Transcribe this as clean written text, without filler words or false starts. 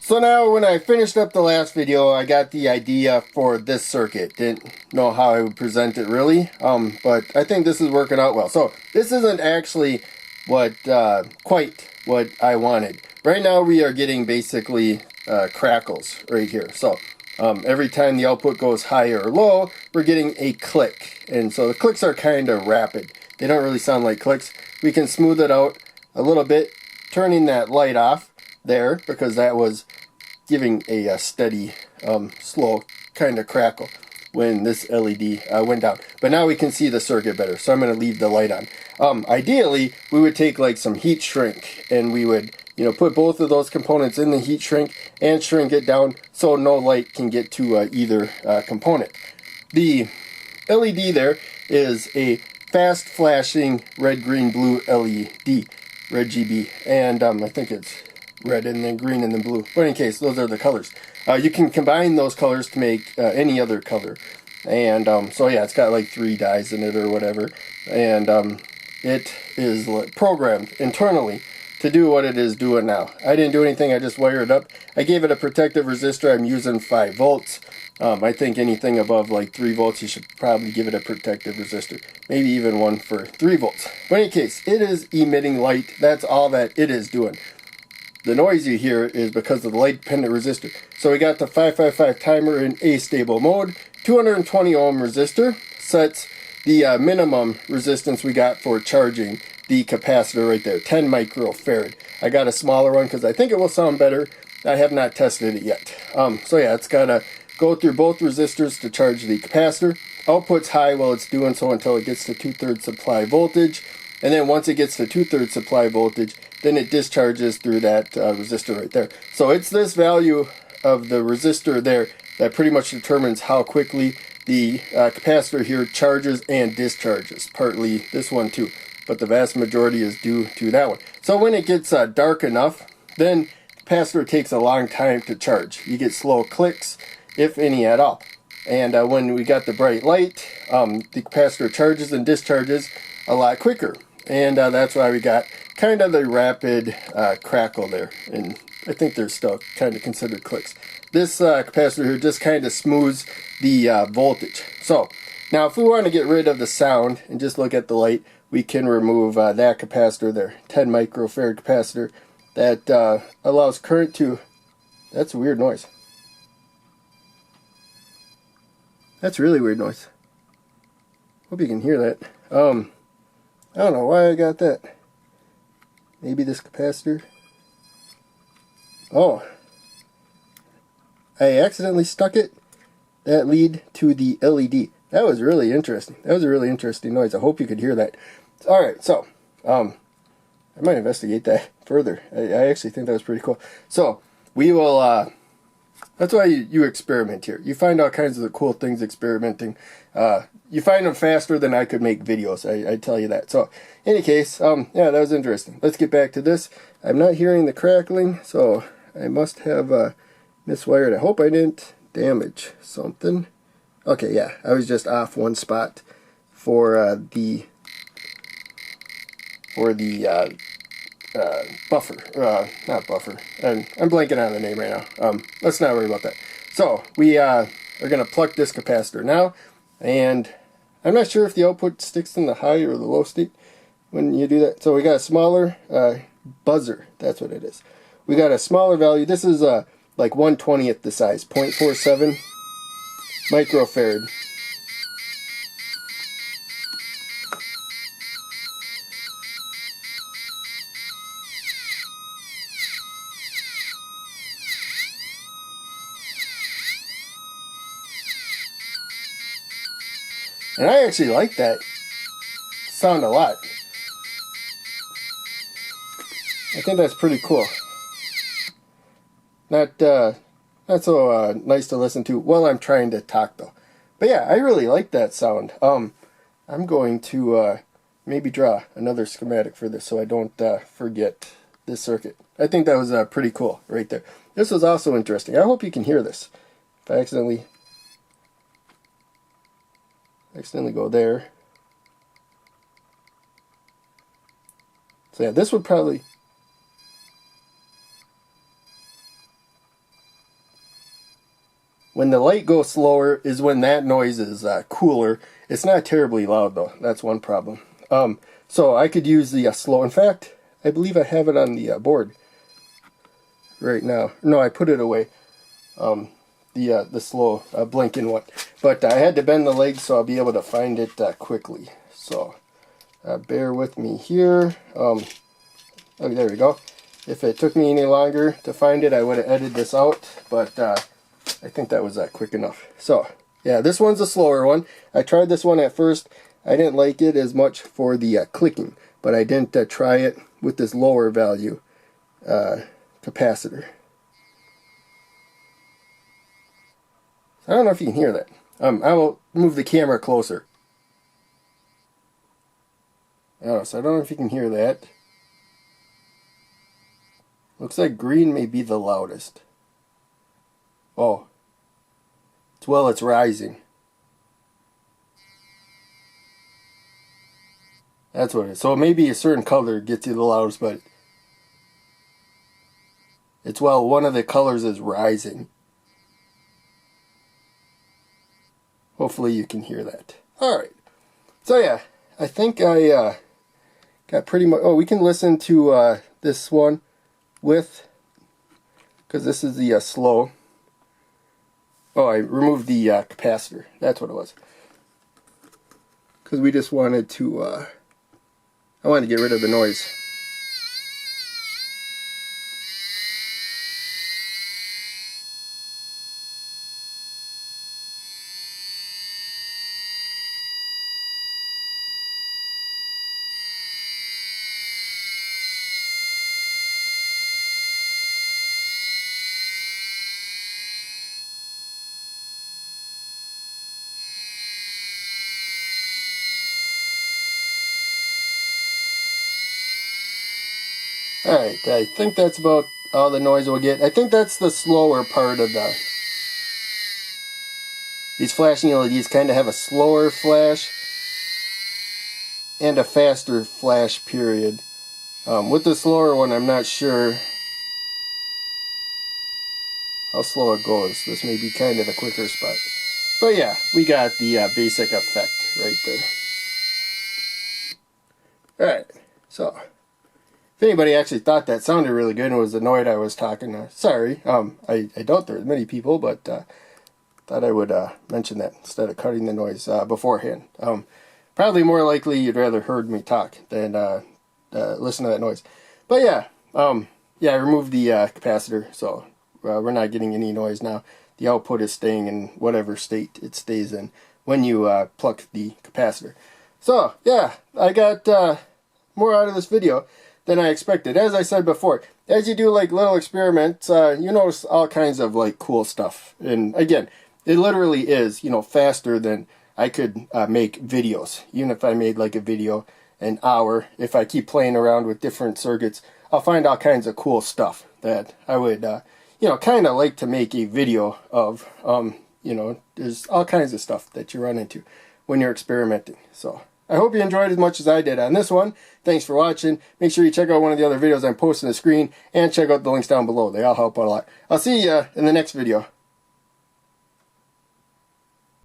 So now when I finished up the last video, I got the idea for this circuit. Didn't know how I would present it really, but I think this is working out well. So this isn't actually quite what I wanted. Right now we are getting basically crackles right here. So every time the output goes high or low, we're getting a click. And so the clicks are kind of rapid. They don't really sound like clicks. We can smooth it out a little bit, turning that light off there, because that was giving a steady, slow kind of crackle when this LED went down. But now we can see the circuit better, so I'm going to leave the light on. Ideally, we would take like some heat shrink, and we would, put both of those components in the heat shrink and shrink it down so no light can get to either component. The LED there is a fast flashing red, green, blue LED, red GB, and I think it's red and then green and then blue. But in case, those are the colors. You can combine those colors to make any other color. And so yeah, it's got like 3 dyes in it or whatever. And it is programmed internally to do what it is doing now. I didn't do anything, I just wired it up. I gave it a protective resistor. I'm using 5 volts. I think anything above like 3 volts, you should probably give it a protective resistor. Maybe even one for 3 volts. But in any case, it is emitting light. That's all that it is doing. The noise you hear is because of the light dependent resistor. So we got the 555 timer in Astable mode. 220 ohm resistor sets the minimum resistance we got for charging the capacitor right there, 10 microfarad. I got a smaller one because I think it will sound better. I have not tested it yet. So yeah, it's got to go through both resistors to charge the capacitor. Output's high while it's doing so until it gets to 2/3 supply voltage. And then once it gets to 2/3 supply voltage, then it discharges through that resistor right there. So it's this value of the resistor there that pretty much determines how quickly the capacitor here charges and discharges. Partly this one too, but the vast majority is due to that one. So when it gets dark enough, then the capacitor takes a long time to charge. You get slow clicks, if any at all. And when we got the bright light, the capacitor charges and discharges a lot quicker. And that's why we got kind of the rapid crackle there. And I think they're still kind of considered clicks. This capacitor here just kind of smooths the voltage. So now if we want to get rid of the sound and just look at the light, we can remove that capacitor there, 10 microfarad capacitor, that allows current to... That's a weird noise. That's really weird noise. Hope you can hear that. I don't know why I got that. Maybe this capacitor. Oh. I accidentally stuck it, that lead, to the LED. That was really interesting. That was a really interesting noise. I hope you could hear that. Alright, so, I might investigate that further. I actually think that was pretty cool. So, we will, that's why you experiment here. You find all kinds of cool things experimenting. You find them faster than I could make videos, I tell you that. So, in any case, yeah, that was interesting. Let's get back to this. I'm not hearing the crackling, so I must have miswired. I hope I didn't damage something. Okay, yeah, I was just off one spot for the buffer. Not buffer. I'm blanking on the name right now. Let's not worry about that. So, we are going to pluck this capacitor now, and I'm not sure if the output sticks in the high or the low state when you do that. So we got a smaller buzzer. That's what it is. We got a smaller value. This is like 1/20th the size, 0.47 microfarad. And I actually like that sound a lot. I think that's pretty cool. Not so nice to listen to while I'm trying to talk though. But yeah, I really like that sound. I'm going to maybe draw another schematic for this so I don't forget this circuit. I think that was pretty cool right there. This was also interesting. I hope you can hear this. If I accidentally go there. So yeah, this would probably... When the light goes slower is when that noise is cooler. It's not terribly loud though. That's one problem. So I could use the slow. In fact, I believe I have it on the board right now. No, I put it away. The slow blinking one. But I had to bend the legs so I'll be able to find it quickly. So bear with me here. Oh, there we go. If it took me any longer to find it, I would have edited this out. But I think that was quick enough. So yeah, this one's a slower one. I tried this one at first. I didn't like it as much for the clicking, but I didn't try it with this lower value capacitor. I don't know if you can hear that. I will move the camera closer. Oh, so I don't know if you can hear that. Looks like green may be the loudest. Oh. Well, it's rising. That's what it is. So maybe a certain color gets you the loudest, but it's one of the colors is rising. Hopefully you can hear that. Alright. So yeah, I think I got pretty much... Oh, we can listen to this one with... Because this is the slow. Oh, I removed the capacitor. That's what it was. Because we just wanted to... I wanted to get rid of the noise. Alright, I think that's about all the noise we'll get. I think that's the slower part of these flashing LEDs kind of have a slower flash and a faster flash period. With the slower one, I'm not sure how slow it goes. This may be kind of the quicker spot. But yeah, we got the basic effect right there. Alright, so... If anybody actually thought that sounded really good and was annoyed I was talking, sorry. I doubt there's many people, but thought I would mention that instead of cutting the noise beforehand. Probably more likely you'd rather heard me talk than listen to that noise. But yeah, I removed the capacitor, so we're not getting any noise now. The output is staying in whatever state it stays in when you pluck the capacitor. So yeah, I got more out of this video than I expected. As I said before, as you do like little experiments, you notice all kinds of like cool stuff. And again, it literally is, you know, faster than I could make videos. Even if I made like a video an hour, if I keep playing around with different circuits, I'll find all kinds of cool stuff that I would, you know, kind of like to make a video of. You know, there's all kinds of stuff that you run into when you're experimenting. So I hope you enjoyed as much as I did on this one. Thanks for watching. Make sure you check out one of the other videos I'm posting on the screen and check out the links down below. They all help out a lot. I'll see you in the next video.